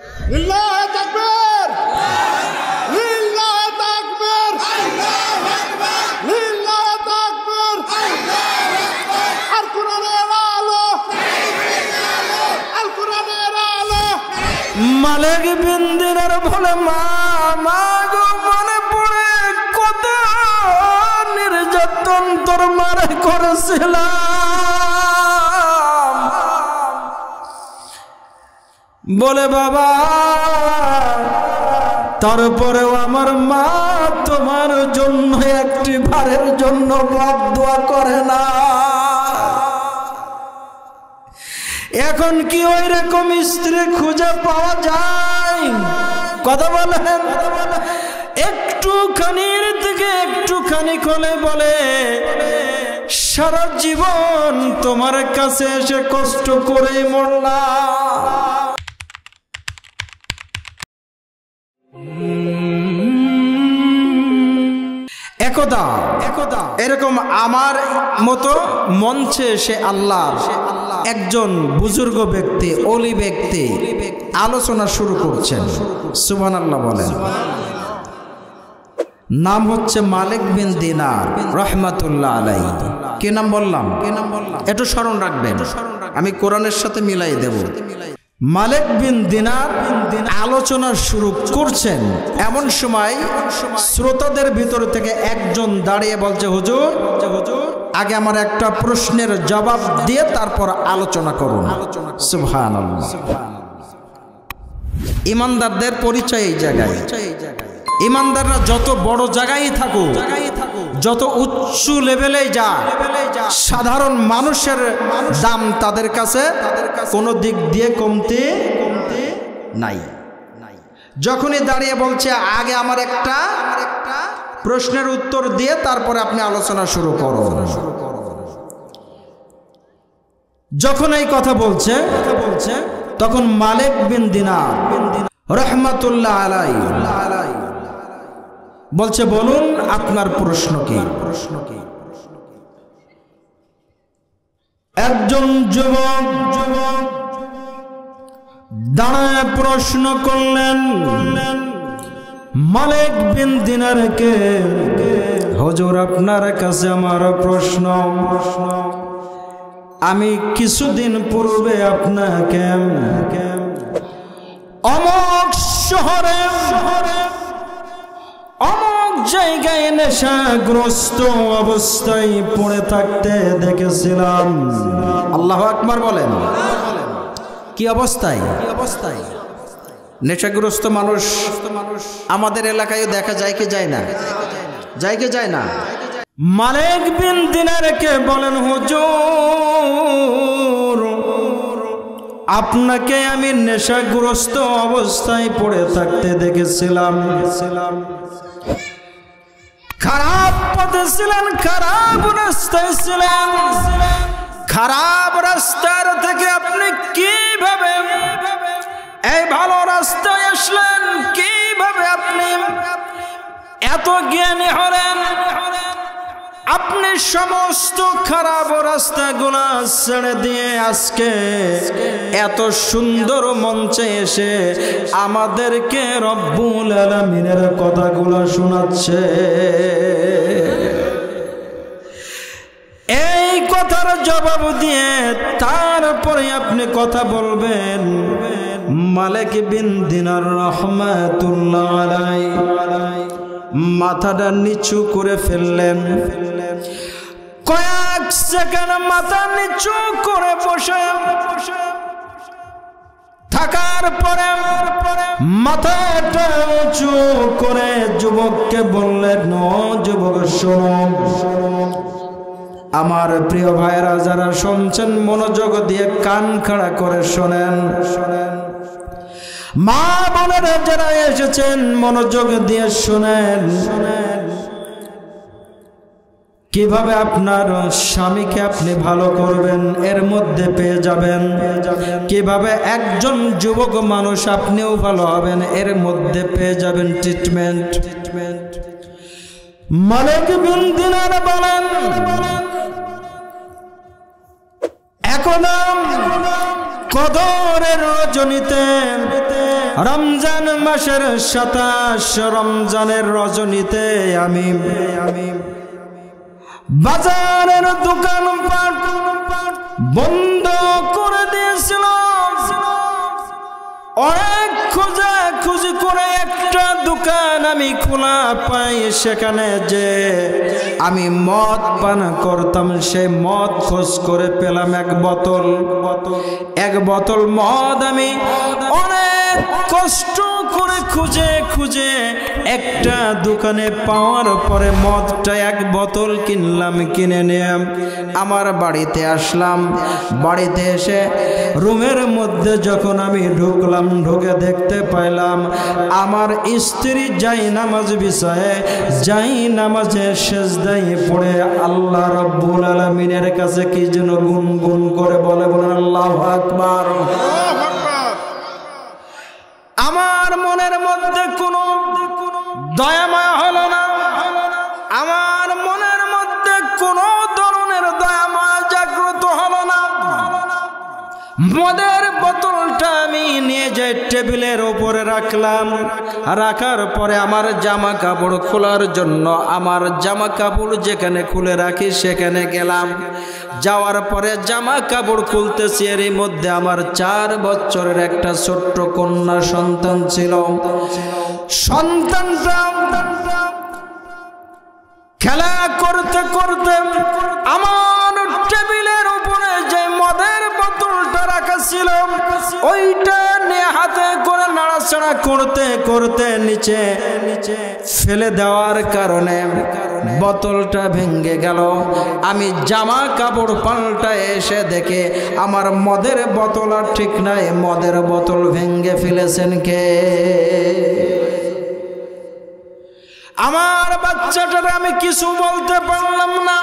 লিল্লাহু তাকবীর, লিল্লাহু তাকবীর, লিল্লাহু তাকবীর। আর কোরআনের আলো, আল কোরআনের আলো। মালিক বিন দিনার বলে মা গো মনে পড়ে কত নির্যাতন তোর মারে করেছিলাম। বলে বাবা তারপরেও আমার মা তোমার জন্য একটি বারের জন্য দোয়া করে না। এখন কি ওই রকম স্ত্রী খুঁজে পাওয়া যায়? কথা বলেন। একটুখানির থেকে একটুখানি খোলে বলে সারা জীবন তোমার কাছে এসে কষ্ট করে মরলাম। একদা এরকম আমার মতো মঞ্চে সে আল্লাহর একজন বুজুর্গ ব্যক্তি, ওলি ব্যক্তি আলোচনা শুরু করছেন। সুবহানাল্লাহ বলেন। নাম হচ্ছে মালিক বিন দিনার রাহমাতুল্লাহ আলাইহি। কি নাম বললাম? একটু স্মরণ রাখবেন, আমি কোরআনের সাথে মিলাই দেব। মালিক বিন দিনার আলোচনা শুরু করছেন, এমন সময় শ্রোতাদের ভিতর থেকে একজন দাঁড়িয়ে বলছে, হুজুর আগে আমার একটা প্রশ্নের জবাব দিয়ে তারপর আলোচনা করুন। সুবহানাল্লাহ। ইমানদারদের পরিচয় এই জায়গায়। ইমানদাররা যত বড় জায়গায় থাকুক, যত উচ্চ লেভেলে যাক, সাধারণ মানুষের দাম তাদের কাছে কোনো দিক দিয়ে কমতি নাই। যখনই দাঁড়িয়ে বলছে আগে আমার একটা প্রশ্নের উত্তর দিয়ে তারপরে আপনি আলোচনা শুরু করুন। যখন এই কথা বলছে তখন মালিক বিন দিনার রাহমাতুল্লাহ আলাইহি বলছে, বলুন আপনার প্রশ্ন কি? একজন যুবক দাঁড়ায় প্রশ্ন করলেন মালিক বিন দিনারকে, হুজুর আপনার কাছে আমার প্রশ্ন। আমি কিছুদিন পূর্বে আপনাকে অমুক শহরে অমুক জায়গায় নেশাগ্রস্ত অবস্থায় পড়ে থাকতে দেখেছিলাম। আল্লাহু আকবার বলেন। কি অবস্থায়? নেশাগ্রস্ত মানুষ আমাদের এলাকায় দেখা যায় কি যায় না? যায় কি যায় না? মালিক বিন দিনারকে বলেন, হুজুর আপনাকে আমি নেশাগ্রস্ত অবস্থায় পড়ে থাকতে দেখেছিলাম। খারাপ পথে ছিলেন, খারাপ রাস্তায় ছিলেন। খারাপ রাস্তার থেকে আপনি কিভাবে এই ভালো রাস্তায় আসলেন? কিভাবে আপনি এত জ্ঞানী হলেন? আপনি সমস্ত খারাপ রাস্তাগুলো ছেড়ে দিয়ে আজকে এত সুন্দর মঞ্চে এসে আমাদেরকে রব্বুল আলামিনের কথাগুলো শোনাচ্ছে। এই কথার জবাব দিয়ে তারপরে আপনি কথা বলবেন। মালিক বিন দিনার রাহমাতুল্লাহ আলাইহি মাথাটা নিচু করে ফেললেন। কয়েক সেকেন্ড মাথা নিচু করে বসে থাকার পরে মাথাটা উঁচু করে যুবককে বললেন, যুবক শোনো, আমার প্রিয় ভাইরা যারা শুনছেন মনোযোগ দিয়ে কান খাড়া করে শোনেন। মা বোনেরা যারা এসেছেন মনোযোগ দিয়ে শুনেন। কিভাবে আপনার স্বামীকে আপনি ভালো করবেন এর মধ্যে পেয়ে যাবেন। কিভাবে একজন যুবক মানুষ আপনিও ভালো হবেন এর মধ্যে পেয়ে যাবেন ট্রিটমেন্ট। মালিক বিন দিনার বলেন, এখন কদরের রজনীতে রমজান মাসের 27 রমজানের রজনীতে আমি বাজারের দোকানপাট বন্ধ করে দিয়েছিলাম। অনেক খোঁজাখুঁজি করে একটা দোকান আমি খোলা পাই, সেখানে যে আমি মদ পান করতাম সেই মদ খোঁজ করে পেলাম এক বোতল মদ। আমি অনেক কষ্ট করে খুঁজে একটা দোকানে পাওয়ার পরে মদটা 1 বোতল কিনলাম। কিনে নিয়ে আমার বাড়িতে আসলাম। বাড়িতে এসে রুমের মধ্যে যখন আমি ঢুকলাম, ঢুকে দেখতে পাইলাম আমার স্ত্রী যাই নামাজ বিছায়ে যাই নামাজে সেজদায় পড়ে আল্লাহ রাব্বুল আলামিনের কাছে কি যেন গুনগুন করে বলেন আল্লাহু আকবার। আমার মনের মধ্যে কোনো দয়া মায়া হলো না। আমার মনের মধ্যে কোনো ধরনের দয়া মায়া জাগ্রত হলো না। মদের বোতলটা আমি নিয়ে যাই টেবিলের উপরে রাখলাম। রাখার পরে আমার জামা কাপড় খোলার জন্য আমার জামা কাপড় যেখানে খুলে রাখি সেখানে গেলাম। যাওয়ার পরে জামা কাপড় খুলতেছি, এর মধ্যে আমার 4 বছরের একটা ছোট্ট কন্যা সন্তান ছিল। সন্তানটা খেলা করতে করতে আমার টেবিলের উপরে যে মদের বোতলটা রাখা ছিল ওইটা নিয়ে হাতে করে নাড়াচাড়া করতে করতে নিচে ফেলে দেওয়ার কারণে বোতলটা ভেঙে গেল। আমি জামা কাপড় পাল্টা এসে দেখে আমার মদের বোতল আর ঠিক নাই। মদের বোতল ভেঙে ফেলেছেন কে? আমার বাচ্চাটার আমি কিছু বলতে পারলাম না।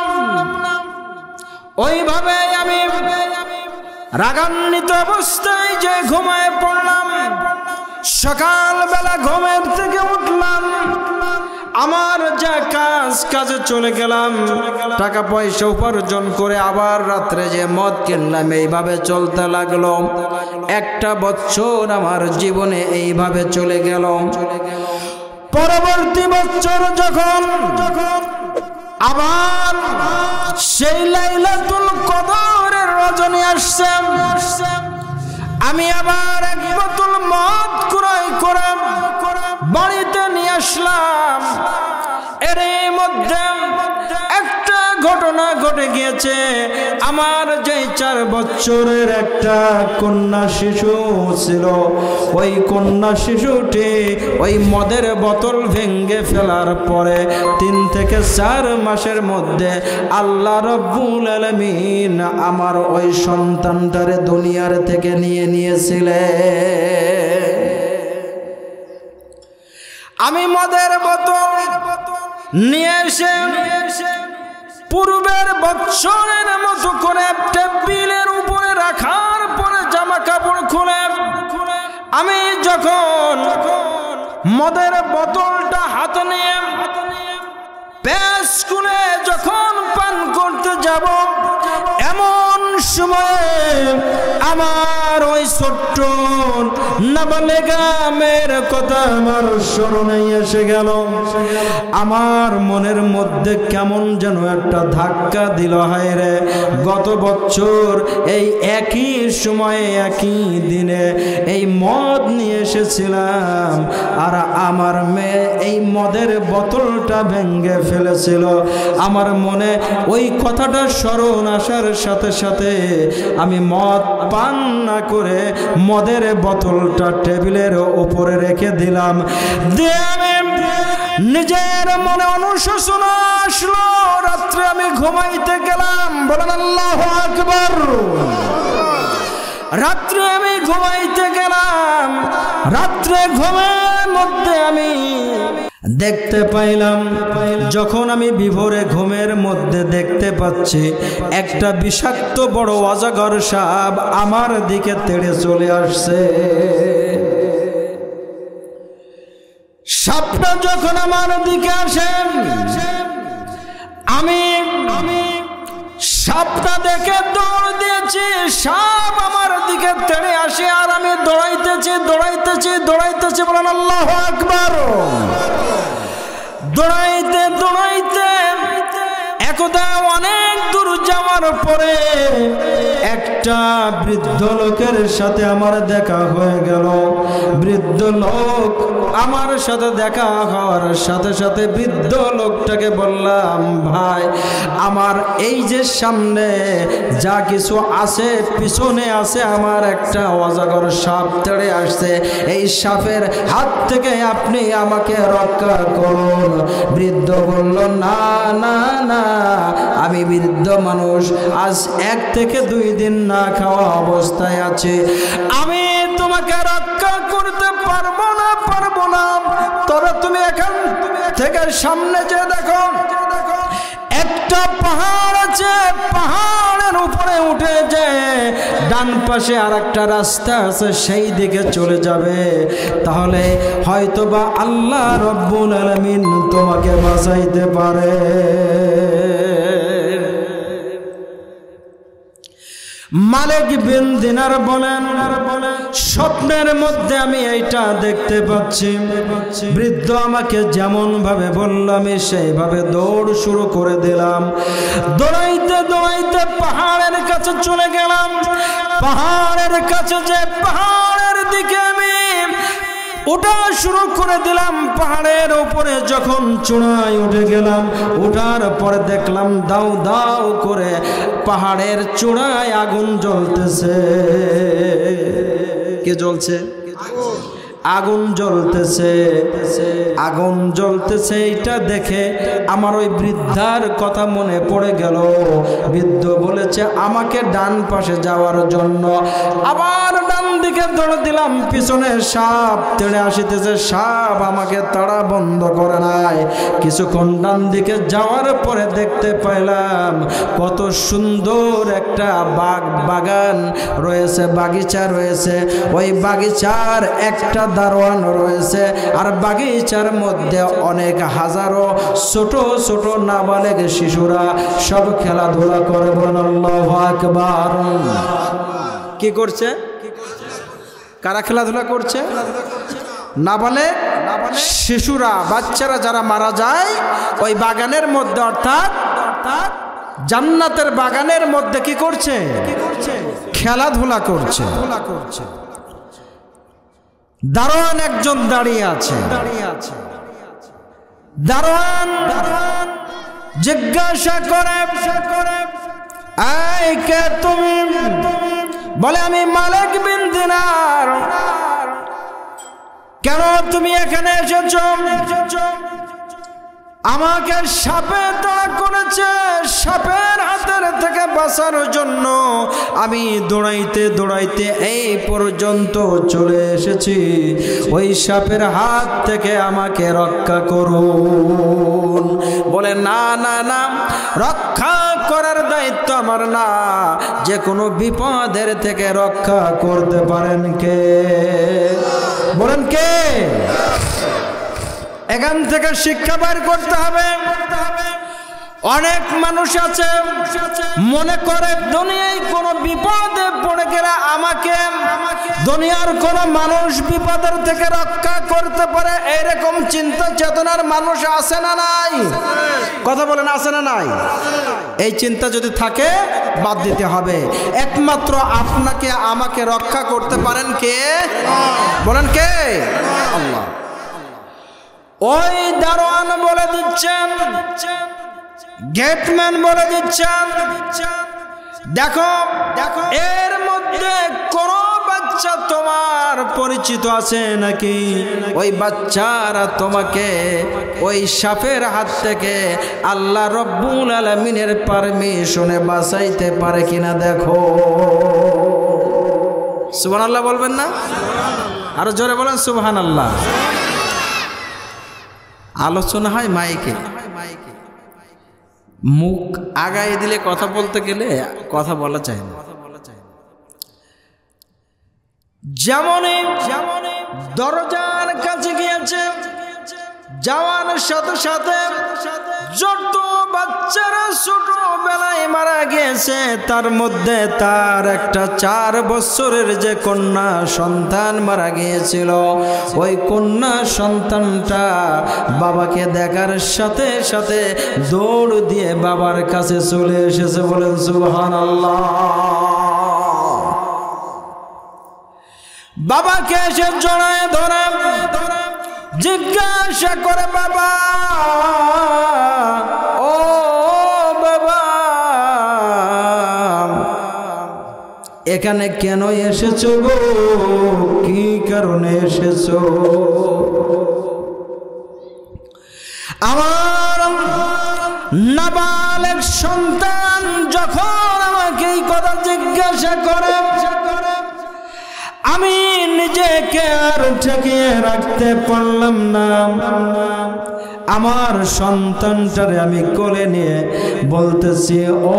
ওইভাবে আমি রাগান্বিত অবস্থায় যে ঘুমায় পড়লাম। সকালবেলা ঘুমের থেকে উঠলাম, আমার যা কাজে চলে গেলাম, টাকা পয়সা উপার্জন করে আবার রাত্রে যে মদ কিনলাম। এইভাবে চলতে লাগলো। 1 বছর আমার জীবনে এইভাবে চলে গেল। পরবর্তী বছর যখন আবার সেই লাইলাতুল কদরের রজনী আসছে, আমি আবার 1 বোতল মদ ক্রয় করে বাড়িতে নিয়ে আসলাম। এর মধ্যে একটা ঘটনা ঘটে গিয়েছে। আমার যে 4 বছরের একটা কন্যা শিশু ছিল, ওই কন্যা শিশুটি ওই মদের বোতল ভেঙে ফেলার পরে 3 থেকে 4 মাসের মধ্যে আল্লাহ রাব্বুল আলামিন আমার ওই সন্তানটারে দুনিয়ার থেকে নিয়ে নিয়েছিলেন। আমি মদের বোতল নিয়ে এসে পূর্বের বছরের মতো করে টেবিলের উপরে রাখার পরে জামা কাপড় খুলে আমি যখন মদের বোতলটা হাতে নিয়ে পেশ করে যখন পান করতে যাব, এমন সময় আমার ওই ছোট্ট নাবালেগা মেয়ের কথা আমার স্মরণে এসে গেল। আমার মনের মধ্যে কেমন যেন একটা ধাক্কা দিল। হায় রে, গত বছর এই একই সময়ে একই দিনে এই মদ নিয়ে এসেছিলাম, আর আমার মেয়ে এই মদের বোতলটা ভেঙে ফেলেছিল। আমার মনে ওই কথাটা স্মরণ আসার সাথে সাথে আমি মদ পান না করে মদের বোতলটা টেবিলের উপরে রেখে দিলাম। নিজের মনে অনুশোচনা আসলো। রাত্রে আমি ঘুমাইতে গেলাম। বলেন আল্লাহু আকবার। রাত্রে আমি ঘুমাইতে গেলাম। রাত্রে ঘুমের মধ্যে আমি দেখতে পাইলাম, যখন আমি বিভোরে ঘুমের মধ্যে দেখতে পাচ্ছি একটা বিষাক্ত বড় অজগর সাপ আমার দিকে তেড়ে চলে আসছে। সাপটা যখন আমার দিকে আসে, আমি সাপটা দেখে দৌড় দিয়েছি, সাপ আমার দিকে তেড়ে আসে আর আমি দৌড়াইতেছি দৌড়াইতেছি দৌড়াইতেছি, বলেন আল্লাহু আকবার। দৌড়াইতে দৌড়াইতে একদা অনেক দূর যাওয়ার পরে একটা বৃদ্ধ লোকের সাথে আমার দেখা হয়ে গেল। বৃদ্ধ লোক আমার সাথে দেখা হওয়ার সাথে সাথে বৃদ্ধ লোকটাকে বললাম, ভাই আমার এই যে সামনে যা কিছু আছে পিছনে আছে আমার একটা অজগর সাপ তেড়ে আসছে, এই সাপের হাত থেকে আপনি আমাকে রক্ষা করুন। বৃদ্ধ বলল, না না না, আমি বৃদ্ধ মানুষ, আজ 1 থেকে 2 দিন না খাওয়া অবস্থায় আছে, আমি তোমাকে রক্ষা করতে পারবো না পারবো না। তবে তুমি এখান থেকে সামনে যে দেখো একটা পাহাড় আছে, পাহাড়ের উপরে উঠে যে ডান পাশে আর একটা রাস্তা আছে, সেই দিকে চলে যাবে, তাহলে হয়তোবা আল্লাহ রব্বুল আলামিন তোমাকে বাঁচাইতে পারে। মালিক বিন দিনার বলেন, স্বপ্নের মধ্যে আমি এইটা দেখতে পাচ্ছি। বৃদ্ধ আমাকে যেমন ভাবে বলল আমি সেইভাবে দৌড় শুরু করে দিলাম। দৌড়াইতে দৌড়াইতে পাহাড়ের কাছে চলে গেলাম। পাহাড়ের কাছে যে পাহাড়ের দিকে আমি ওঠা শুরু করে দিলাম। পাহাড়ের উপরে যখন চূড়ায় উঠে গেলাম, ওঠার পরে দেখলাম দাউ দাউ করে পাহাড়ের চূড়ায় আগুন জ্বলতেছে। কে জ্বলছে? আগুন জ্বলতেছে, আগুন জ্বলতেছে। এইটা দেখে আমার ওই বৃদ্ধার কথা মনে পড়ে গেল। বৃদ্ধ বলেছে আমাকে ডান পাশে যাওয়ার জন্য। আবার ডান দিকে দৌড় দিলাম, পিছনে সাপ তেড়ে আসিতেছে, সাপ আমাকে তাড়া বন্ধ করে নাই। কিছুক্ষণ ডান দিকে যাওয়ার পরে দেখতে পাইলাম কত সুন্দর একটা বাগান রয়েছে, বাগিচা রয়েছে। ওই বাগিচার একটা দারোয়ান রয়েছে, আর বাগিচার মধ্যে অনেক হাজারো ছোট ছোট নাবালেগ শিশুরা সব খেলাধুলা করে। বলেন আল্লাহু আকবার। কি করছে? কারা খেলাধুলা করছে? নাবালেগ শিশুরা, বাচ্চারা যারা মারা যায় ওই বাগানের মধ্যে, অর্থাৎ জান্নাতের বাগানের মধ্যে কি করছে? খেলাধুলা করছে। দারোয়ান একজন দাঁড়িয়ে আছে। দারোয়ান জিজ্ঞাসা করে, এই কে তুমি? বলে আমি মালিক বিন দিনার। কেন তুমি এখানে এসেছো? আমাকে সাপে তাড়া করেছে, সাপের হাতের থেকে বাঁচার জন্য আমি দৌড়াইতে দৌড়াইতে এই পর্যন্ত চলে এসেছি। ওই সাপের হাত থেকে আমাকে রক্ষা করুন। বলে না না না, রক্ষা করার দায়িত্ব আমার না, যে কোনো বিপদের থেকে রক্ষা করতে পারেন কে? বলেন কে? এখান থেকে শিক্ষা বের করতে হবে। অনেক মানুষ আছে মনে করে দুনিয়ায় কোনো বিপদে পড়ে গেলে আমাকে দুনিয়ার কোনো মানুষ বিপদের থেকে রক্ষা করতে পারে, এরকম চিন্তা চেতনার মানুষ আছে না নাই? কথা বলেন, আছে না নাই? এই চিন্তা যদি থাকে বাদ দিতে হবে। একমাত্র আপনাকে আমাকে রক্ষা করতে পারেন কে? বলেন কে? আল্লাহ। ওই দারোয়ান বলে দিচ্ছেন, গেটম্যান বলে দিচ্ছেন, দেখো দেখো এর মধ্যে কোন বাচ্চা তোমার পরিচিত আছে নাকি? ওই বাচ্চারা তোমাকে ওই সাপের হাত থেকে আল্লাহ রব্বুল আলামিনের পারমিশনে বাঁচাইতে পারে কিনা দেখো। সুবহানাল্লাহ বলবেন না? আরো জোরে বলেন সুবহানাল্লাহ। আলোচনা হয় মাইকে, মুখ আগায় দিলে কথা বলতে গেলে কথা বলা যায় না। যেমন দরজার কাছে গিয়েছে, যাওয়ার সাথে সাথে যত বাচ্চারা ছোটবেলায় মারা গেছে তার মধ্যে তার একটা 4 বছরের যে কন্যা সন্তান মারা গিয়েছিল, ওই কন্যা সন্তানটা বাবাকে দেখার সাথে সাথে দৌড় দিয়ে বাবার কাছে চলে এসেছে। বলেন সুবহানাল্লাহ। বাবাকে এসে জড়ায় ধরে জিজ্ঞাসা করে, বাবা ও বাবা এখানে কেন এসেছো গো, কি কারণে এসেছো? আমার নাবালেক সন্তান যখন আমাকে এই কথা জিজ্ঞাসা করে, আমি নিজেকে আর ঠেকিয়ে রাখতে পারলাম না। আমার সন্তানটারে আমি কোলে নিয়ে বলতেছি, ও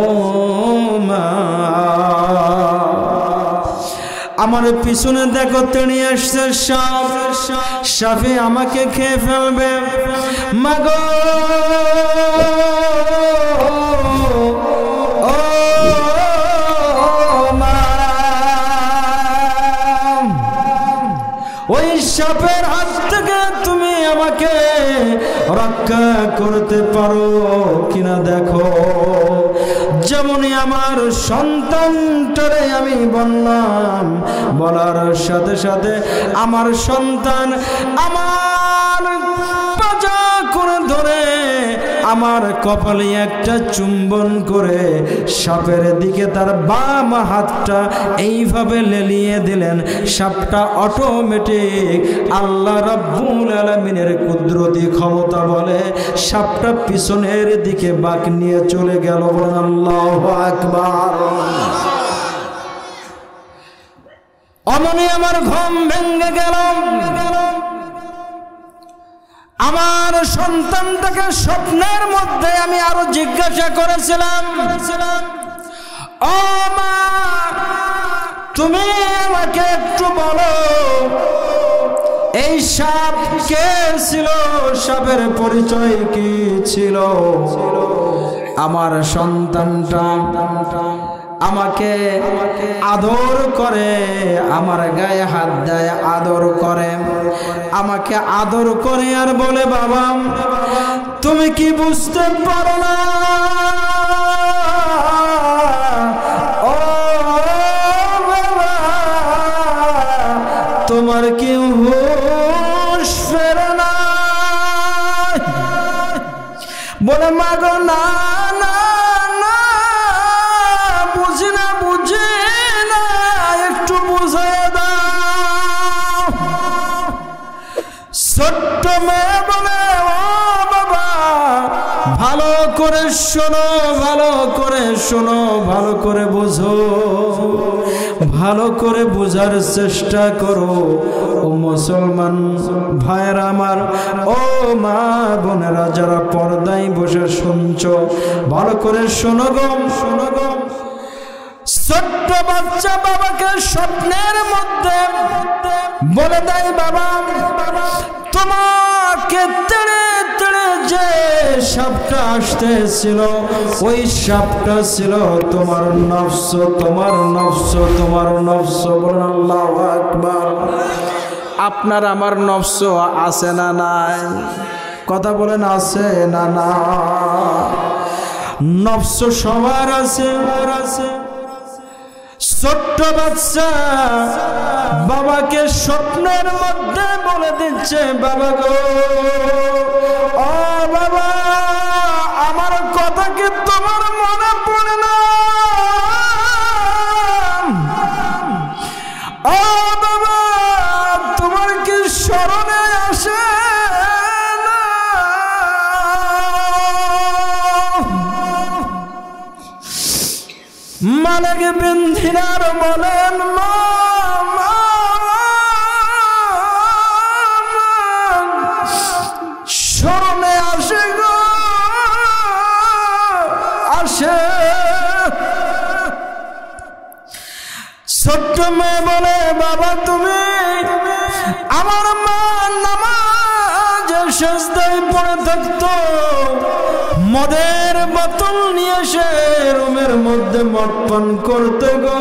মা, আমার পিছনে দেখো তেড়ে আসছে সাপ, সাপে আমাকে খেয়ে ফেলবে। মাগো ওই সাপের হাত থেকে তুমি আমাকে রক্ষা করতে পারো কিনা দেখো। যেমনই আমার সন্তানটারে আমি বললাম, বলার সাথে সাথে আমার সন্তান আমার পাজা করে ধরে আমার কপালে একটা চুম্বন করে সাপের দিকে তার বাম হাতটা এইভাবে লেলিয়ে দিলেন। সাপটা অটোমেটিক আল্লাহ রাব্বুল আলামিনের কুদরতি ক্ষমতা বলে সাপটা পিছনের দিকে বাঁক নিয়ে চলে গেল। বলেন আল্লাহু আকবার। অমনি আমার ঘুম ভেঙে গেল। আমার সন্তানটাকে স্বপ্নের মধ্যে আমি আরো জিজ্ঞাসা করেছিলাম, ও মা তুমি আমাকে একটু বলো এই সাপ কে ছিল, সাপের পরিচয় কি ছিল? আমার সন্তানটা আমাকে আদর করে, আমার গায়ে হাত দেয়, আদর করে, আমাকে আদর করে আর বলে, বাবা তুমি কি বুঝতে পারো না? ও বাবা তোমার কি হুঁশ ফেরে না? বলে মাগো না না না, বুঝি না বুঝি না, একটু বুঝিয়ে দাও। ছোট্ট মেয়ে বলে, ও বাবা ভালো করে শোনো, ভালো করে শোনো, ভালো করে বুঝো, ভালো করে বোঝার চেষ্টা করো। ও মুসলমান ভাইরা আমার, ও মা বোনেরা যারা পর্দায় বসে শুনছো, ভালো করে শোনো গো, শোনো গো। ছোট্ট বাচ্চা বাবাকে স্বপ্নের মধ্যে বলে দেয়, বাবা তোমাকে তেড়ে তেড়ে যে সাপটা আসতেছিল, ওই সাপটা ছিল তোমার নফস, তোমার নফস, তোমার নফস। বলেন আল্লাহু আকবার। আপনার আমার নফস আছে না নাই? কথা বলেন আছে না না? নফস সবার আছে। ছোট্ট বাচ্চা বাবাকে স্বপ্নের মধ্যে বলে দিচ্ছে, বাবা গো, ও বাবা আমার কথা কি তোমার মনে পড়ে না? ও বাবা তোমার কি স্মরণে আসে না? মালিক বিন দিনার বলেন, স্মরণে আসে গো, আসে। ছোট্ট মেয়ে বলে, বাবা তুমি আমার মা নামাজের সেজদায় পড়ে থাকতো, মদের বোতল নিয়ে এসে রুমের মধ্যে মদ পান করতে গো।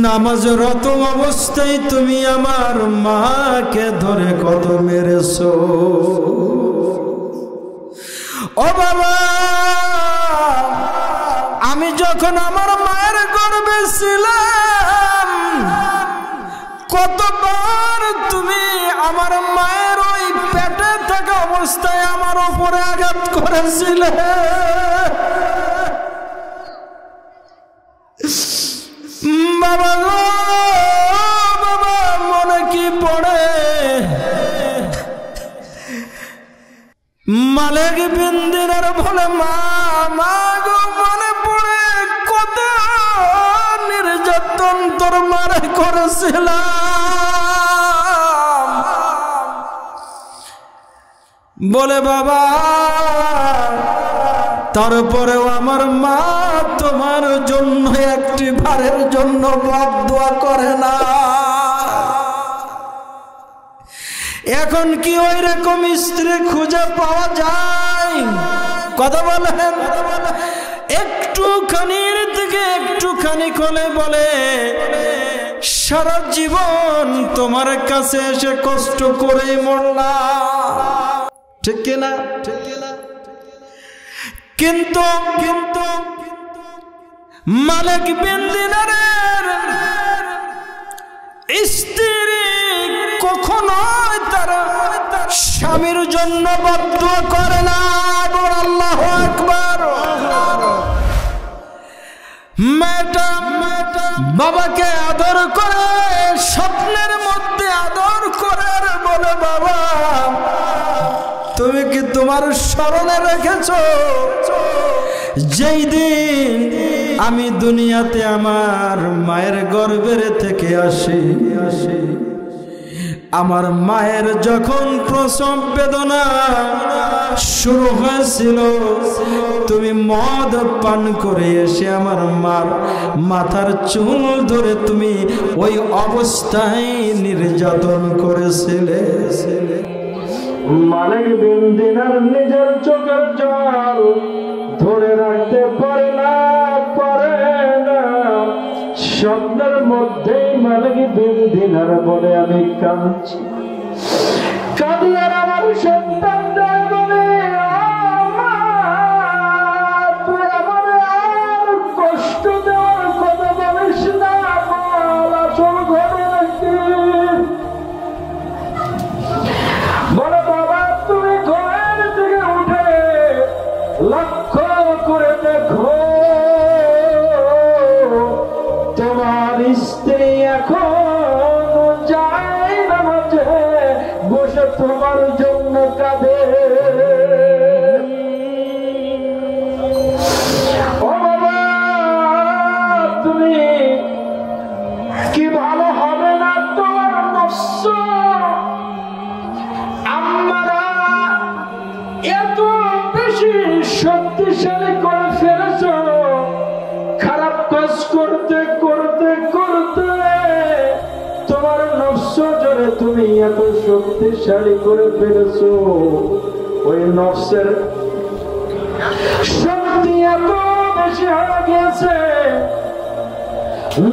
নামাজরত অবস্থায় তুমি আমার মাকে ধরে কত মেরেছো। ও বাবা, আমি যখন আমার মায়ের গর্ভে ছিলাম, কতবার তুমি আমার মায়ের ওই পেটে থাকা অবস্থায় আমার উপরে আঘাত করেছিলে। বাবা গো বাবা, মনে কি পড়ে? মালিক বিন দিনার বলে, মা গো মনে পড়ে কত নির্যাতন তোর মারে করেছিলাম। বলে বাবা, তারপরেও আমার মা তোমার জন্য একটি বারের জন্য দোয়া করে না। এখন কি ওই রকম স্ত্রী খুঁজে পাওয়া যায়? কথা বলেন। একটুখানির থেকে একটুখানি কোলে বলে সারা জীবন তোমার কাছে এসে কষ্ট করে মরলাম, ঠিক কিনা? কিন্তু মালিক বিন দিনারের স্ত্রী কখনো তার স্বামীর জন্য বদদুয়া করে না। আল্লাহু আকবার। মেয়েটা বাবাকে আদর করে, স্বপ্নের মধ্যে আদর করে আর বলে, বাবা তুমি কি তোমার স্মরণে রেখেছো যেই দিন আমি দুনিয়াতে আমার মায়ের গর্ভের থেকে আসি, আমার মায়ের যখন প্রসব বেদনা শুরু হয়েছিল, তুমি মদ পান করে এসে আমার মার মাথার চুল ধরে তুমি ওই অবস্থায় নির্যাতন করেছিলে। মালিক বিন দিনার নিজের চোখের জল ধরে রাখতে পারে না। স্বপ্নের মধ্যেই মালিক বিন দিনার বলে, আমি কাঁদছি, কাঁদি আর আমার সন্তানদের বলে, তুই আমার আর কষ্ট দেওয়ার কথা বলিস না, বল আসল ঘরে রাখি। বলে বাবা, তুমি ঘরের দিকে উঠে লক্ষ্য করে দেখো, তোমার স্ত্রী এখন যায় না, মাঝে বসে তোমার জন্য কাঁদে। ও বাবা, তুমি কি ভালো হবে না? তোমার নফস আমরা এত বেশি শক্তিশালী করে ফেলেছ, খারাপ কাজ করতে করতে করতে তোমার নফস জোরে তুমি এত শক্তিশালী করে ফেলেছো। ওই নফসের শক্তি এত বেশি হয়ে গিয়েছে,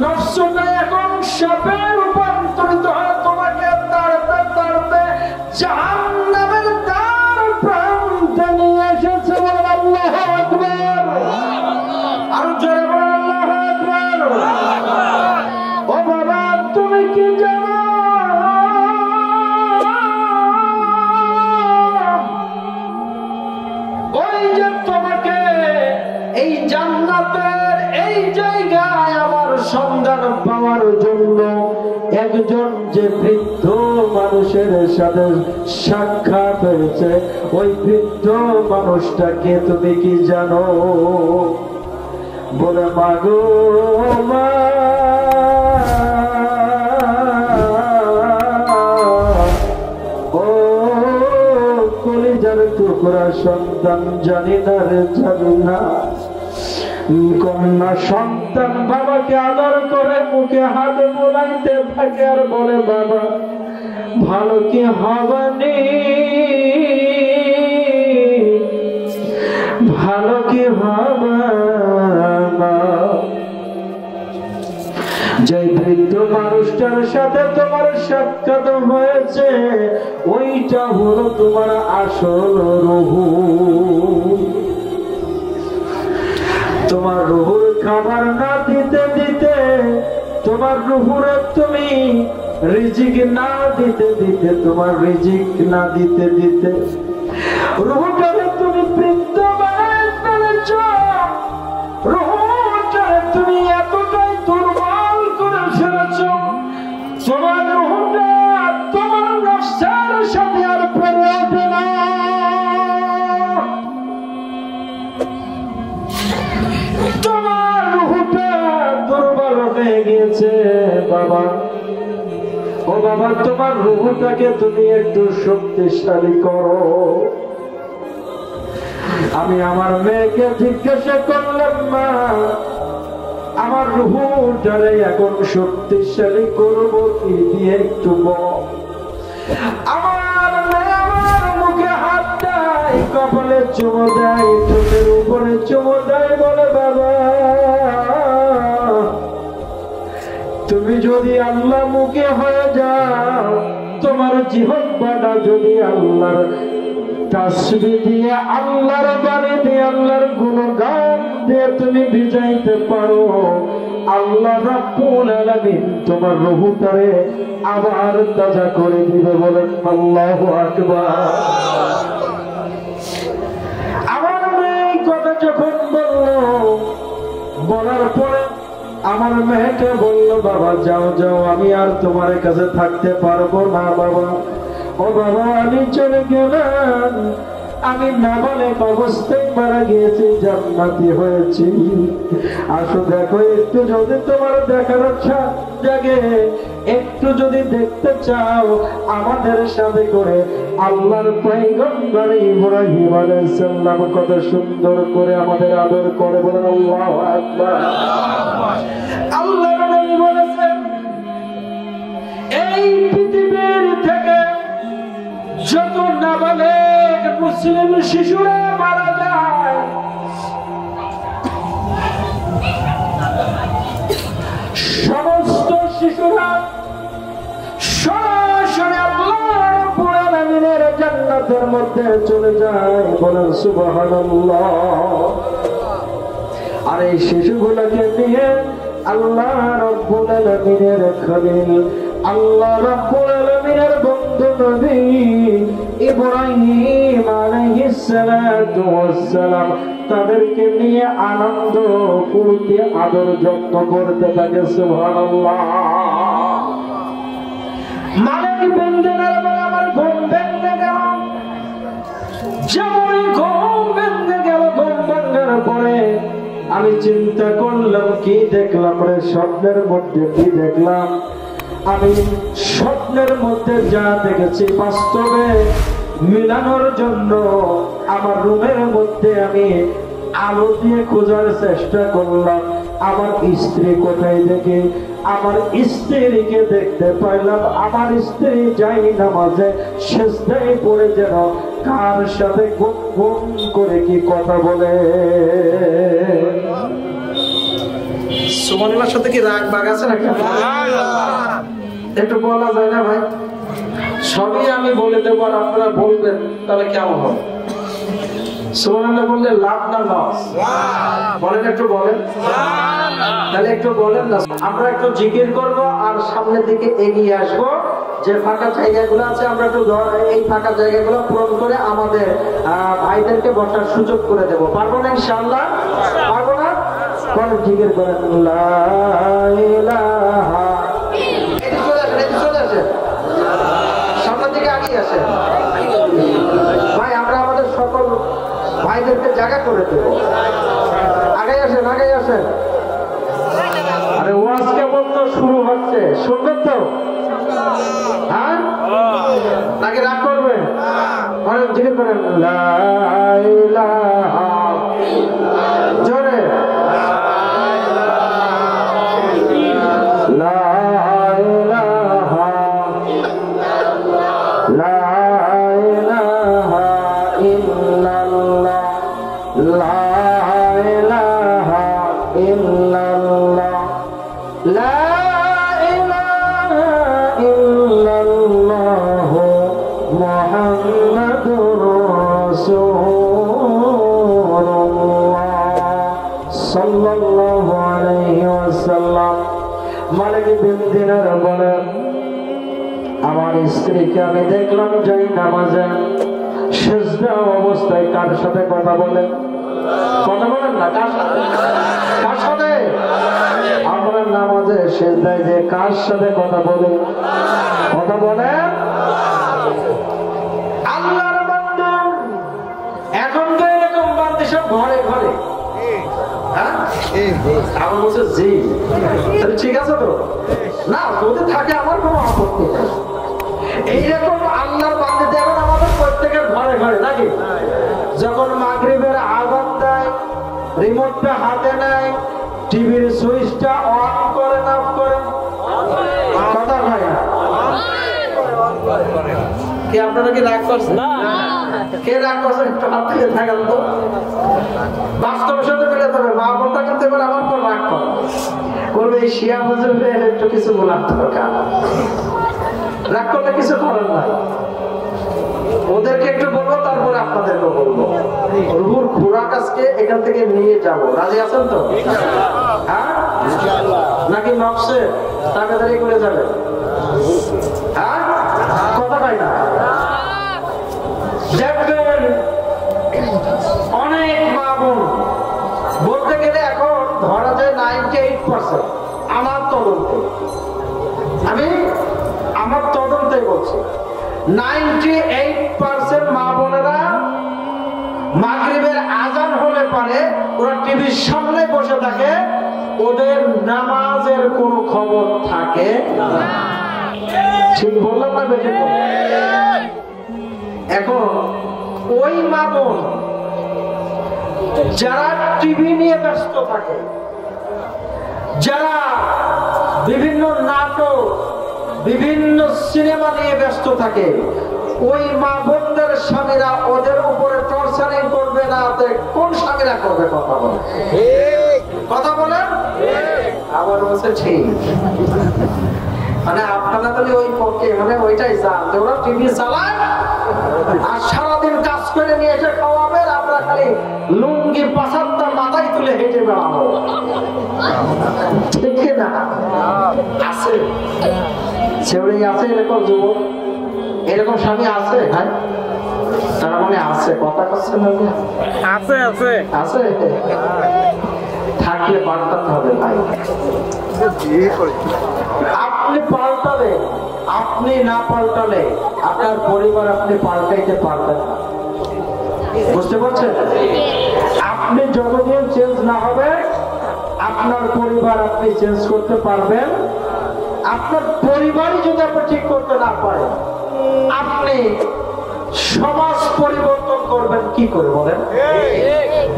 নফসটা এখন সাপে রূপান্তরিত হয়, তোমাকে তাড়াতে তাড়াতে জাহান্নামের দ্বার প্রান্তে নিয়ে এসেছে। আল্লাহু আকবার। আর জোরে বলো আল্লাহু আকবার। ও বাবা, তুমি কি জানো ওই যে তোমাকে এই জান্নাতের এই জায়গায় আমার সন্ধান পাওয়ার জন্য একজন যে বৃদ্ধ মানুষের সাথে সাক্ষাৎ হয়েছে, ওই বৃদ্ধ মানুষটাকে তুমি কি জানো? বলে, মাগো মা, ও কলিজার টুকরা সন্তান, জানি না রে জানি না, কন্যা সন্তান বাবা বাবাকে আদর করে মুখে হাত বোলাইতে থাকে আর বলে বাবা ভালো কি হবানি, ভালো কি হবে না। যে বৃদ্ধ মানুষটার সাথে তোমার সাক্ষাৎ হয়েছে ওইটা হলো তোমার আসল রুহু। তোমার রুহুর খাবার না দিতে দিতে, তোমার রুহুরে তুমি রিজিক না দিতে দিতে, তোমার রিজিক না দিতে দিতে রুহুটারে তুমি বৃদ্ধ বানায় ফেলেছ। রুহুটারে তুমি এতটাই দুর্বল করে ফেলেছ, তোমার রুহুটা তোমার নফসের সাথে আর পেরে ওঠে না। তোমার রুহুটা দুর্বল হয়ে গিয়েছে বাবা। ও বাবা, তোমার রুহুটাকে তুমি একটু শক্তিশালী করো। আমি আমার মেয়েকে জিজ্ঞাসা করলাম, মা আমার রুহুটারে এখন শক্তিশালী করবো কি দিয়ে একটু বল। আমার মেয়ে আমার মুখে হাত দেয়, কপালে চুমো দেয়, ঠোঁটের উপরে চুমো দেয়, বলে বাবা তুমি যদি আল্লাহ মুখে হয়ে যাও, তোমার জিহ্বাটা যদি আল্লাহর তাসবিহ দিয়ে, আল্লাহর বাণী দিয়ে, আল্লাহর গুণগান দিয়ে তুমি ভিজাইতে পারো, আল্লাহ রাব্বুল আলামিন তোমার রূহটারে আবার তাজা করে দিবে। বলেন আল্লাহু আকবার। আমার মেয়ে কথা যখন বলল, বলার পরে আমার মেয়েকে বলল, বাবা যাও যাও, আমি আর তোমার কাছে থাকতে পারবো না বাবা। ও বাবা আমি চলে গেলাম, আমি নাবালেগ অবস্থায় মারা গিয়েছি, জান্নাতি হয়েছি। আসো দেখো, একটু যদি তোমার দেখার ইচ্ছা জাগে, একটু যদি দেখতে চাও, আমাদের সাথে করে আল্লাহর পয়গম্বর ইব্রাহিম আলাইহিস সালাম কত সুন্দর করে আমাদের আদর করে। বলেন আল্লাহু আকবার। আল্লাহর নবী বলেছেন, এই পৃথিবীর থেকে যত নাবালেগ মুসলিম শিশুরা মারা যায়, সমস্ত শিশুরা সরাসরি আল্লাহ রাব্বুল আলামিনের জান্নাতের মধ্যে চলে যায়। বলেন সুবহানাল্লাহ। আর এই শিশুগুলোকে নিয়ে আল্লাহ রাব্বুল আলামিনের খলিল, আল্লাহ রাব্বুল আলামিনের বন্ধু নবী ইব্রাহিম আলাইহিস সালাতু ওয়াস সালাম তাদেরকে নিয়ে আনন্দ ফুর্তি আদর যত্ন করতে থাকে। সুবহানাল্লাহ। মালিক বন্ধুরা বলে, আমার ঘুম ভেঙে গেল। যেমন ঘুম ভেঙে গেল, ঘুম ভাঙার পরে আমি চিন্তা করলাম, কি দেখলাম রে স্বপ্নের মধ্যে, কি দেখলাম? আমি স্বপ্নের মধ্যে যা দেখেছি বাস্তবে মিলানোর জন্য আমার রুমের মধ্যে আমি আলো দিয়ে খোঁজার চেষ্টা করলাম। আমার স্ত্রী কোথায় দেখে আমার স্ত্রীকে দেখতে পাইলাম, আমার স্ত্রী যাই নামাজে সেজদায় পড়ে যেন কার সাথে গুন গুন করে কি কথা বলে। সুবহানাল্লাহর সাথে কি রাগ বাগ আছে নাকি? একটু বলা যায় না ভাই? সবই আমি বলে দেবো আর আপনারা বলবেন, তাহলে কেমন হবে? সুবহানাল্লাহ বললে লাভ না লস? বলেন, একটু বলেন, তাহলে একটু বলেন না। আমরা একটু জিকির করব আর সামনের দিকে এগিয়ে আসবো। যে ফাঁকা জায়গাগুলো আছে আমরা একটু এই ফাঁকা জায়গাগুলো পূরণ করে আমাদের ভাইদেরকে বসার সুযোগ করে দেব। পারবো না ইনশাআল্লাহ? পারবো না? কোন জিকির করেন, লা ইলাহা, চলে আসেন সামনের দিকে আগিয়ে আসেন ভাই। আমরা আমাদের সকল ভাইদেরকে জায়গা করে দেব। আগে আসেন, আগে আসেন। আরে ওয়াজ কেমন তো শুরু হচ্ছে, শুনবেন তো? হ্যাঁ নাকি রাগ করবেন? অনেক জিজ্ঞেস করেন, লা ইলাহা, জোরে মালিক বিন দিনার বলেন, আমার স্ত্রীকে আমি দেখলাম যাই নামাজে সিজদা অবস্থায় কার সাথে কথা বলে? কথা বলেন না, কার সাথে? কার সাথে? আমরা নামাজে সিজদায় যে কার সাথে কথা বলে? কথা বলে আল্লাহর বান্দা। এখন তো এরকম বান্দা সব ঘরে ঘরে। হ্যাঁ, আমার বলছে জি, ঠিক আছে তো না, যদি থাকে আমার কোনো আপত্তি নেই। এইরকম আল্লাহর বান্দা এখন আমাদের প্রত্যেকের ঘরে ঘরে নাকি? যখন মাগরিবের আযান দেয়, রিমোটটা হাতে নেয়, টিভির সুইচটা অন করে না অফ করে? কথা হয় না। কি আপনারা কি রাগ করছেন? কে রাগ করছেন? একটু হাত থেকে থাকেন তো। বাস্তবের সাথে মিলে তবে মা বোনটা কিন্তু এবার আমার পর রাগ করবে। এই শিয়া হুজুরের একটু কিছু বলার দরকার। রাগ করলে কিছু করার নাই। ওদেরকে একটু বলবো, তারপরে আপনাদেরকে বলবো। রুহুর খোরাক আজকে এখান থেকে নিয়ে যাবো। রাজি আছেন তো? হ্যাঁ, নাকি নকশে তাড়াতাড়ি করে যাবে? হ্যাঁ, কথা পাই না। দেখবেন অনেক মা বোন বলতে গেলে এখন ধরা যায় 98% আমার তদন্তে, আমি আমার তদন্তে বলছি 98% মা বোনেরা মাগরিবের আযান হলে পারে ওরা টিভির সামনে বসে থাকে, ওদের নামাজের কোনো খবর থাকে না। ঠিক বললাম না বেশি? এখন ওই মা বোন যারা টিভি নিয়ে ব্যস্ত থাকে, যারা বিভিন্ন নাটক, বিভিন্ন সিনেমা নিয়ে ব্যস্ত থাকে, ওই মা বোনদের স্বামীরা ওদের উপরে টর্চারিং করবে না, কোন স্বামীরা করবে? কথা বলে, কথা বলেন। আবার বলছে ঠিক, মানে আপনারা তাহলে ওই পক্ষে, মানে ওইটাই চান যে ওরা টিভি চালায় আর সারাদিন কাজ করে নিয়ে এসে খাওয়াবে, আমরা খালি লুঙ্গি পাশারটা মাথায় তুলে হেঁটে বেড়াবো। ঠিক না? আছে, সেগুলি আছে এরকম যুবক, এরকম স্বামী আছে। হ্যাঁ, তার মানে আছে, কথা করছে না? আছে, আছে, আছে। থাকলে পাল্টাতে হবে ভাই। আপনি পাল্টালে, আপনি না পাল্টালে আপনার পরিবার আপনি পাল্টাইতে পারবেন না। বুঝতে পারছেন? আপনি যতদিন চেঞ্জ না হবে আপনার পরিবার আপনি চেঞ্জ করতে পারবেন। আপনার পরিবারই যদি আপনি ঠিক করতে না পারেন, আপনি সমাজ পরিবর্তন করবেন কি করে বলেন?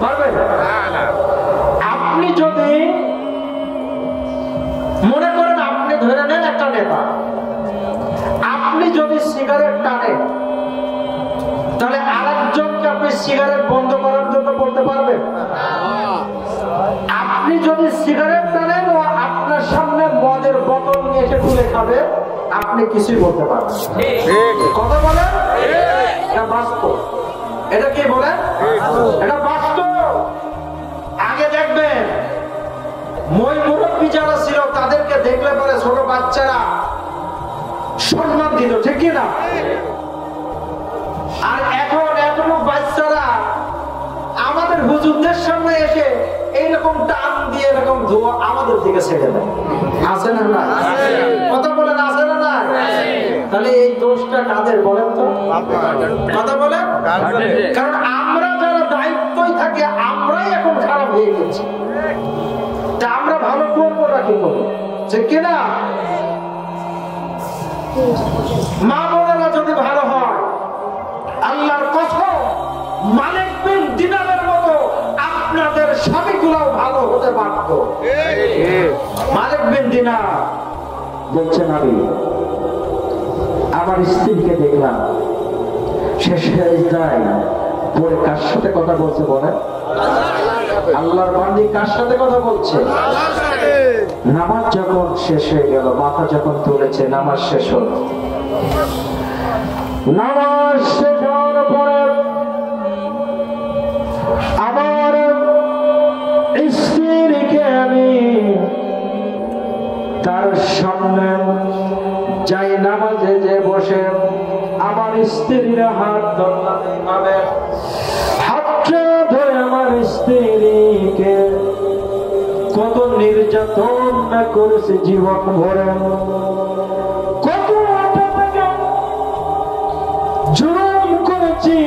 পারবেন? আপনি যদি মনে করেন, আপনি ধরে নেন একটা নেতা, আপনি যদি সিগারেট টানেন, তাহলে আরেকজনকে আপনি সিগারেট বন্ধ করার জন্য বলতে পারবেন? আপনি যদি সিগারেট টানেন ও আপনার সামনে মদের বোতল নিয়ে এসে তুলে খাবে, আপনি কিছুই বলতে পারবেন? কথা বলেন, এটা বাস্তব। এটা কি বলেন? এটা বাস্তব। আগে দেখবেন মই মুরব্বী যারা ছিল তাদেরকে দেখলে পরে ছোট বাচ্চারা সম্মান দিত, ঠিক কি না? আর এখন এতটুকু বাচ্চারা আমাদের হুজুরদের সামনে এসে এইরকম টান দিয়ে এরকম ধোয়া আমাদের দিকে ছেড়ে দেয়। আছে না না? কথা বলেন, আছে না না? তাহলে এই দোষটা কাদের বলেন তো? কথা বলেন। কারণ আমরা যারা দায়িত্বই থাকে আমরাই এখন খারাপ হয়ে গেছি। তা আমরা ভালো করবো না কি করবো? ঠিক কিনা? মা বোনেরা যদি ভালো হয়, আল্লাহর কসম মালিক বিন দিনারের মতো আপনাদের স্বামীগুলাও ভালো হতে পারত। মালিক বিন দিনার বলছেন, আমি আমার স্ত্রীকে দেখলাম সে সেজদায় পড়ে কার সাথে কথা বলছে বলেন? আল্লাহর বান্দী কার সাথে কথা বলছে? নামাজ যখন শেষ হয়ে গেল, মাথা যখন তুলেছে, নামাজ শেষ হল। নামাজ শেষ হওয়ার পরে আমার স্ত্রীকে আমি তার যাই নামাজে যে বসে আমার স্ত্রীর হাত ধরবে, হাতটা ধরে আমার স্ত্রীকে কত নির্যাতন না করেছে জীবন ভরে, কত জুলুম করেছি,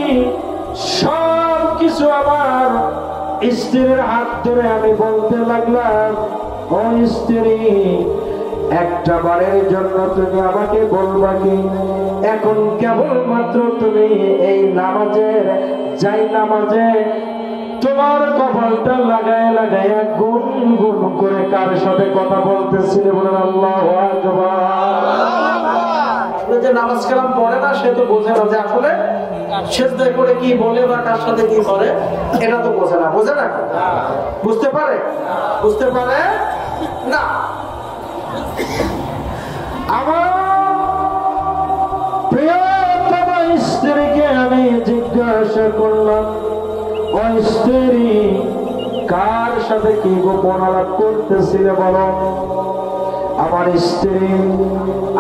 সব কিছু আমার স্ত্রীর হাত ধরে আমি বলতে লাগলাম, ও স্ত্রী একটা বারের জন্য তুমি আমাকে বলবা কি? এখন কেবলমাত্র তুমি এই নামাজের যাই নামাজে তোমার কপালটা লাগায় লাগায় গুন গুন করে কার সাথে কথা বলতেছিলে? বলেন আল্লাহু আকবার। যে নামাজ কালাম পড়ে না সে তো বোঝে না যে আসলে সেজদায় করে কি বলে বা কার সাথে কি করে, এটা তো বোঝে না। বোঝে না? বুঝতে পারে? বুঝতে পারে না। আমার প্রিয়তম স্ত্রীকে আমি জিজ্ঞাসা করলাম, ও স্ত্রী কার সাথে কি গোপন আলাপ করতেছিলে বলো? আমার স্ত্রী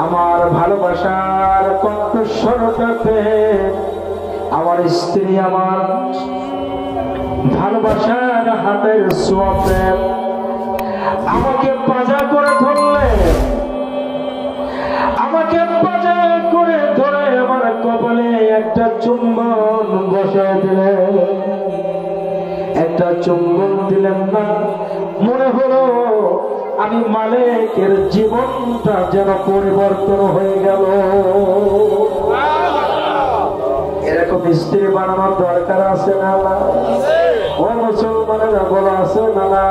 আমার ভালোবাসার কণ্ঠস্বরটাতে, আমার স্ত্রী আমার ভালোবাসার হাতের ছোঁয়াতে আমাকে পাজা করে ধরলে, আমাকে পাজা করে ধরে আমার কপালে একটা চুম্বন বসায় দিলে। একটা চুম্বন দিলেন না, মনে হলো আমি মালিকের জীবনটা যেন পরিবর্তন হয়ে গেল। এরকম স্ত্রী বানানোর দরকার আছে না? ও মুসলমানেরা বলা আছে না?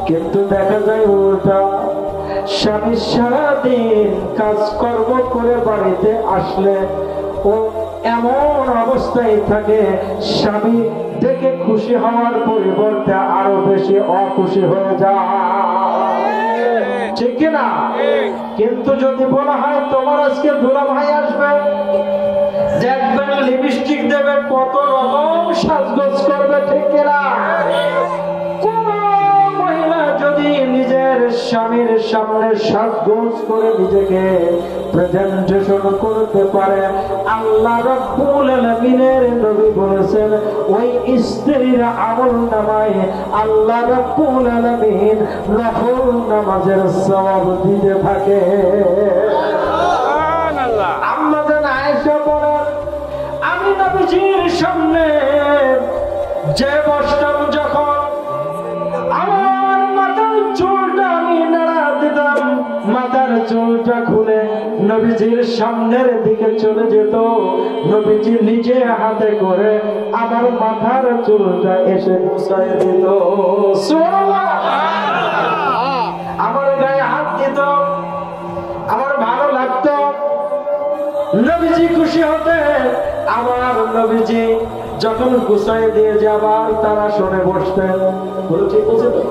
কিন্তু দেখা যায় উল্টা, স্বামী সারাদিন কাজকর্ম করে বাড়িতে আসলে ও এমন অবস্থায় থাকে, স্বামী দেখে খুশি হওয়ার পরিবর্তে আরো বেশি অখুশি হয়ে যায়, ঠিক কিনা? কিন্তু যদি বলা হয় তোমার আজকে দুলা ভাই আসবে, দেখবেন লিপস্টিক দেবে, কত রকম সাজগোজ করবে, ঠিক কিনা? যদি নিজের স্বামীর সামনে সাজগোজ করে নিজেকে প্রেজেন্টেশন করতে পারে, আল্লাহ রাব্বুল আলামিনের নবী বলেছেন ওই স্ত্রীর আমলনামায় আল্লাহ রাব্বুল আলামিন নফল নামাজের সওয়াব দিতে থাকে। সুবহানাল্লাহ। আমাদের আয়েশা বলেন, আমি নবীজির সামনে যে বসতাম, যখন আমার মাথার চুলটা আমি নাড়া দিতাম, মাথার চুলটা খুলে নবীজির সামনের দিকে চলে যেত, নবীজি নিজে হাতে করে আমার মাথার চুলটা এসে গুছাই দিত। আমার গায়ে হাত দিত, আমার ভালো লাগতো, নবীজি খুশি হতে। আমার নবীজি যখন গুছাই দিয়ে যাবার তারা শুনে বসতেন। ঠিক বুঝে তো?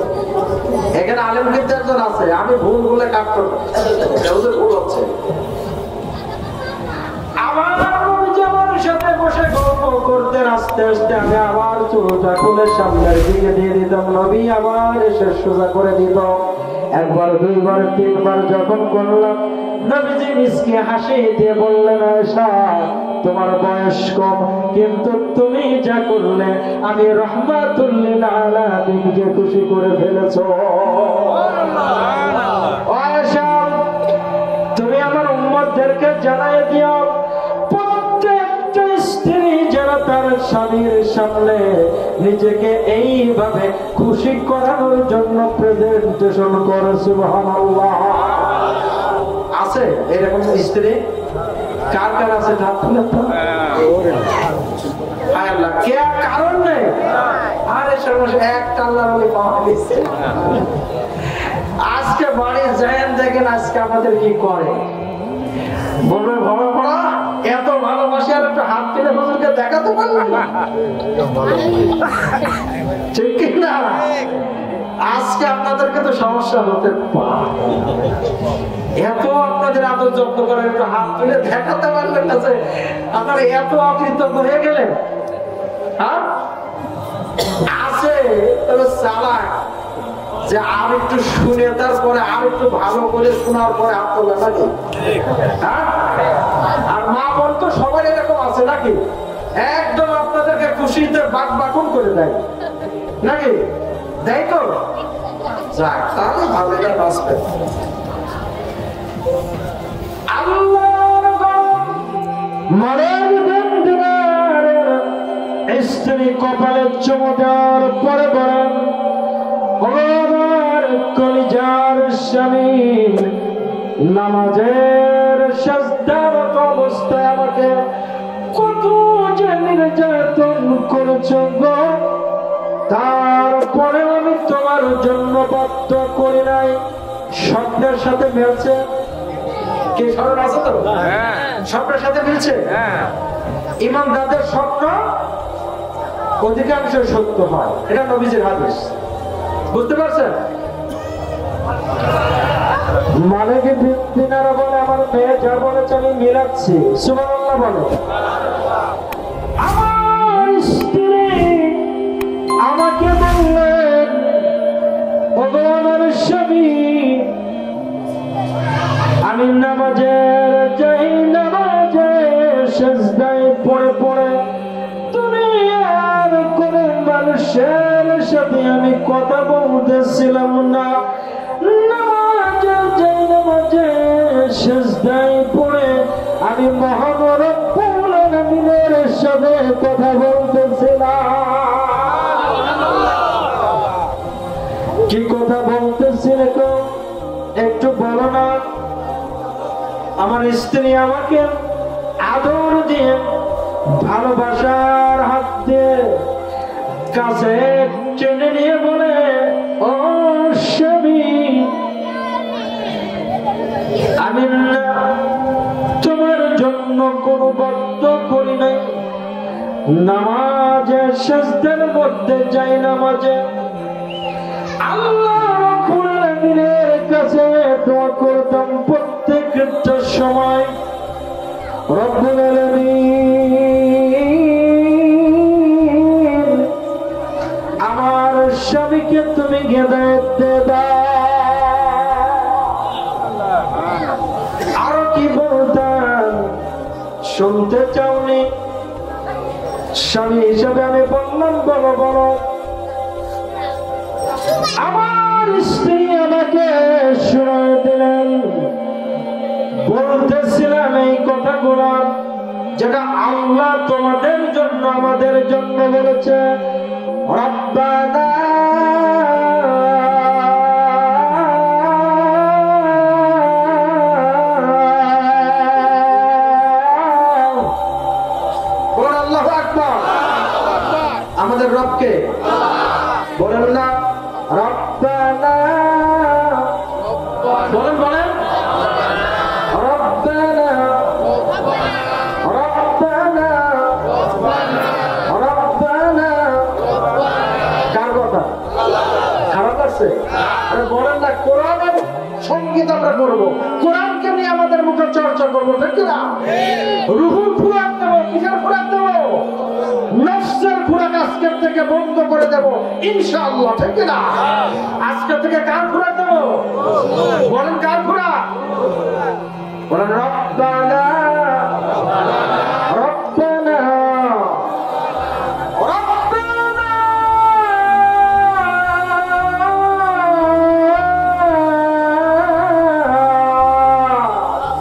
এখানে আলেম একজন আছে, আমি ভুল বলে কাট করবো, ভুল হচ্ছে। আমার নবীজি আমার সাথে বসে গল্প করতেন, আস্তে আস্তে আমি আমার চুলটা খুলে সামনের দিকে দিয়ে দিতাম, নবী আবার এসে সোজা করে দিত। একবার, দুইবার, তিনবার যখন করলাম, নবীজি মিসকে হাসি দিয়ে বললেন, আয়েশা তোমার বয়স কম, কিন্তু তুমি যা করলে আমি রাহমাতুল লিল আলামিনকে খুশি করে ফেলেছো। আয়েশা তুমি আমার উম্মতদেরকে জানাই দিও, প্রত্যেকটা স্ত্রী যেন তার স্বামীর সামনে নিজেকে এইভাবে খুশি করানোর জন্য প্রেজেন্টেশন করে। সুবহানাল্লাহ। আছে এরকম স্ত্রী? কার কার আছে? কারণ নেই। আরে একটা আল্লাহ বলে পাওয়া গেছে। আজকে বাড়ি যায়েন, দেখেন আজকে আমাদের কি করে। বলবে ভরা ভরা এত ভালোবাসি, আর একটু হাত পেলে হুজুরকে দেখাতে পারলাম না, ঠিক কিনা? আজকে আপনাদেরকে তো সমস্যা হতে পারে, এত আপনাদের আদর যত্ন করে একটু হাত তুলে দেখাতে পারলেন না যে আপনারা এত অকৃতজ্ঞ হয়ে গেলেন। আছে তবে চালাক, যে আর একটু শুনে তারপরে আর একটু ভালো করে শোনার পরে হাত তোলে নাকি? হ্যাঁ? আর মা বোন তো সবাই এরকম আছে নাকি? একদম আপনাদেরকে খুশিতে বাক বাকুন করে দেয় নাকি? দেয় তো? যাক, তাহলে ভালোটা বাঁচবে। স্ত্রী কপালে চুমু দেওয়ার পরে বলেন, কলিজার স্বামী, নামাজের সাজদারত অবস্থায় আমাকে কত যে নির্যাতন করেছ গো, তারপরে আমি তোমার জন্য বাধ্য করি নাই। স্বপ্নের সাথে মিলছে কি? স্মরণ আছে তো? স্বপ্নের সাথে মিলছে। ইমানদারদের স্বপ্ন অধিকাংশ সত্য হয়, এটা নবীজির হাদিস। বুঝতে পারছেন? মালিক বিন দিনার বলে, আমার মেয়ে যা বলেছে আমি মিলাচ্ছি। সুবহানাল্লাহ বলে। আমার স্ত্রী আমাকে বললেন, ওগো আমার স্বামী, আমি নামাজের যাই, নামাজে সিজদায় পড়ে পড়ে তুমি আর কোন মানুষের সাথে আমি কথা বলতেছিলাম না। নামাজে যাই, নামাজে সিজদায় পড়ে আমি মহান রব্বুল আলামিনের সাথে কথা বলতেছিলাম। কি কথা বলতেছিলে তো একটু বলো না? আমার স্ত্রী আমাকে আদর দিয়ে, ভালোবাসার হাত দিয়ে কাছে টেনে নিয়ে বলে, ও স্বামী, আমি তোমার জন্য কোনো বাধ্য করি নাই। নামাজের সিজদার মধ্যে যাই, নামাজে আল্লাহ রাব্বুল আলামিনের কাছে দোয়া করতাম প্রত্যেকটা সময়। রব্বুল আলামিন, আমার স্বামীকে তুমি হেদায়েত দে দাও। আরো কি বলতাম শুনতে চাওনি? স্বামী হিসাবে আমি বললাম, বলো বলো। আমার স্ত্রী আমাকে শুনিয়ে দিলেন, বলতেছিলাম এই কথাগুলো যেটা আল্লাহ তোমাদের জন্য আমাদের জন্য বলেছে। রব্বানা বলেন আল্লাহু আকবার। আমাদের রবকে বলেন না, রব্বানা বলেন, বলেন রব্বানা, রব্বানা, রব্বানা। কার কথা? খারাপ লাগছে? আরে বলেন না, কোরআনের সঙ্গীত আমরা করবো, কোরআনকে নিয়ে আমাদের মুখে চর্চা করবো, ঠিক না? রুহুর খুরাক দেবো। কিসের খুরাক দেবো? নফসের খুরাক আজকের থেকে বন্ধ করে দেবো ইনশাআল্লাহ, ঠিক না? আজকের থেকে কার খুরাক দেবো? বলেন কার খুরাক? বলেন রব্বানা, রব্বানা, রব্বানা।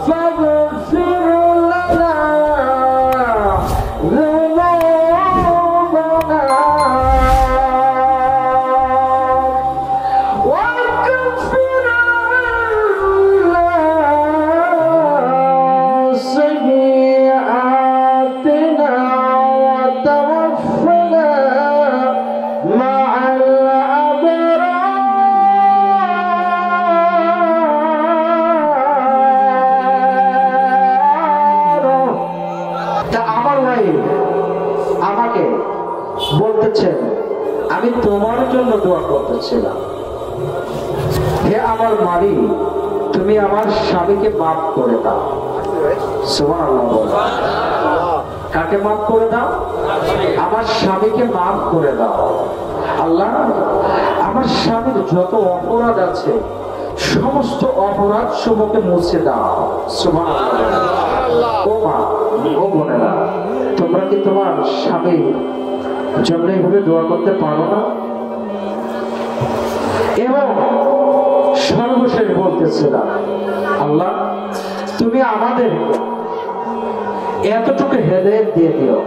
ফাগফির লানা যুনুবানা ওয়াগফির আন্না সাইয়্যাতিনা ওয়া তাওফানা মা'আল আবরার। তা আমার ভাই আমাকে বলতেছেন, আমি তোমার জন্য দোয়া করতেছিলাম, হে আমার মালিক, তুমি আমার স্বামীকে মাফ করে দাও। সুবহানাল্লাহ। কাকে মাফ করে দাও? আমার স্বামীকে মাফ করে দাও। আল্লাহ, আমার আমার স্বামীর যত অপরাধ আছে সমস্ত অপরাধ সমূহকে মুছে দাও। সুবহানাল্লাহ। ও মা, ও বোনেরা, তোমরা কি তোমার স্বামীর জন্য এইভাবে দোয়া করতে পারো না? এবং সর্বশেষ বলতেছিলাম, আল্লাহ তুমি আমাদের এতটুকু হেদায়েত দিয়ে দিও,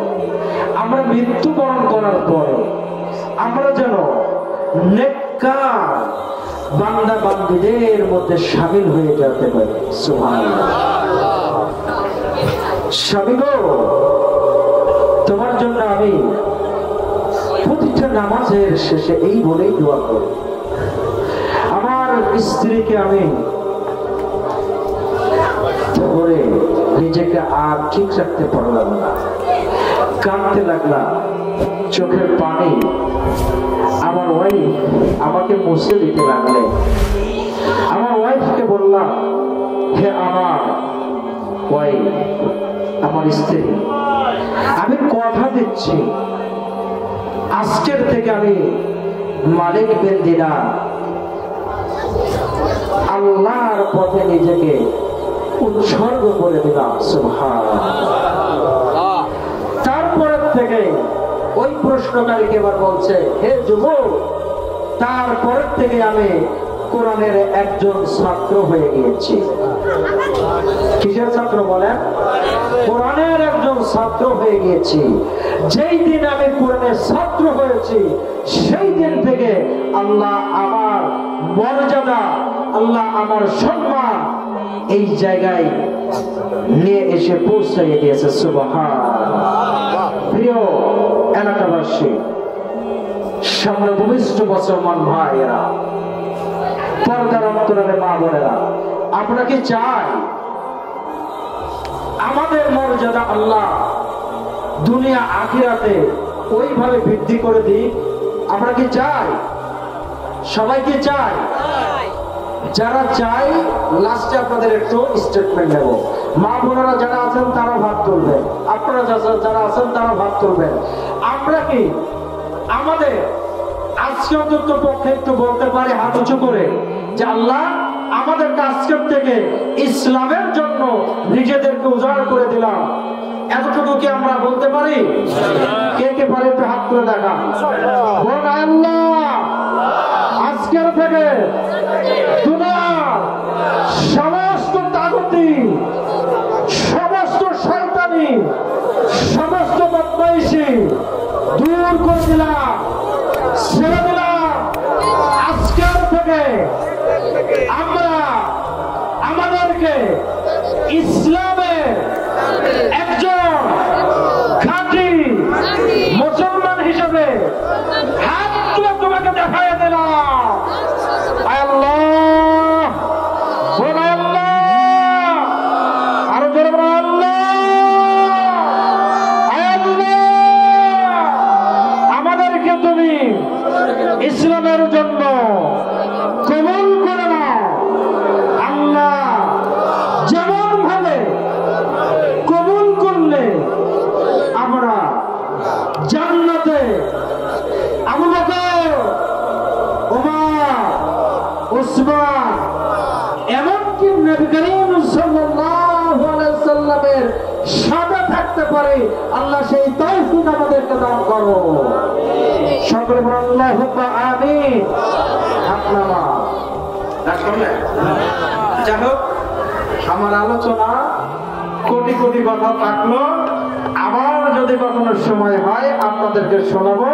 আমরা মৃত্যুবরণ করার পরে আমরা যেন নেককার বান্দা বান্দীদের মধ্যে শামিল হয়ে যেতে পারি। সুবহানাল্লাহ। স্বামী গো, তোমার জন্য আমি প্রতিটা নামাজের শেষে এই বলেই দোয়া করি, আমার স্ত্রীকে আমি ধরে নিজেকে আর ঠিক রাখতে পারলাম না, কাঁদতে লাগলাম, চোখের পানি আমার ওয়াইফ আমাকে মুছে দিতে লাগলে। আমার ওয়াইফকে বললাম, হে আমার ওয়াইফ, আমার স্ত্রী, আমি কথা দিচ্ছি আজকের থেকে আমি মালিক বিন দিনার আল্লাহর পথে নিজেকে উৎসর্গ করে দিলাম। সুবহানাল্লাহ। তারপরের থেকে ওই প্রশ্নকারীকে এবার বলছে, হে যুবক, তারপরের থেকে আমি কোরআনের একজন ছাত্র হয়ে গিয়েছি। কিসের ছাত্র বলেন? কোরআনের একজন ছাত্র হয়ে গিয়েছি। যেই দিন আমি কোরআনের ছাত্র হয়েছি সেই দিন থেকে আল্লাহ আমার মর্যাদা, আল্লাহ আমার সম্মান এই জায়গায় নিয়ে এসে পৌঁছাইয়ে দিয়েছে। সুবহানাল্লাহ। প্রিয় এলাকাবাসী, সামনে ভূমিষ্ঠ মুসলমান ভাইয়েরা, পর্দার অন্তরালে মা বোনেরা, আপনাকে চাই আমাদের মর্যাদা আল্লাহ দুনিয়া আখিরাতে ওইভাবে বৃদ্ধি করে দিক। আমরা কি চাই? সবাই কি চাই? যারা চাই লাস্টে আপনাদের একটু স্টেটমেন্ট নেব। মা বোনেরা যারা আছেন তারা ভাগ করবেন, আপনারা যারা আছেন তারা ভাগ করবেন। আমরা কি আমাদের আজকে অন্তত পক্ষে একটু বলতে পারি হাত উঁচু করে যে আল্লাহ আমাদেরকে আজকের থেকে ইসলামের জন্য নিজেদেরকে উজাড় করে দিলাম, এতটুকু কি আমরা বলতে পারি? কে কে পারে একটু হাত করে দেখা। আল্লাহ আজকের থেকে দুনিয়ার সমস্ত তাগুতি, সমস্ত শয়তানি, সমস্ত বদমাইশি দূর করে দিলাম, ছেড়ে দিলাম। আজকের থেকে আমরা আমাদেরকে ইসলামের একজন খাঁটি মুসলমান হিসেবে হাত তুলে তোমাকে দেখায় দিলাম। আল্লাহ, আল্লাহ, আরো জোরে বলো আল্লাহ। আমাদেরকে তুমি ইসলামের জন্য কবুল করে নাও আল্লাহ। যেমন ভাবে কবুল করলে আমরা জান্নাতে আবু বকর, ওমর, উসমান, এমনকি নবী করিম সাল্লাল্লাহু আলাইহি সাল্লামের সাথে থাকতে পারে, আল্লাহ সেই তৌফিক আমাদেরকে দান করো। সকলে বলেন আল্লাহুম্মা আমিন। আপনারা শুনলেন? যাই হোক, আমার আলোচনা কোটি কোটি কথা থাকলো, আবার যদি কখনো সময় হয় আপনাদেরকে শোনাবো।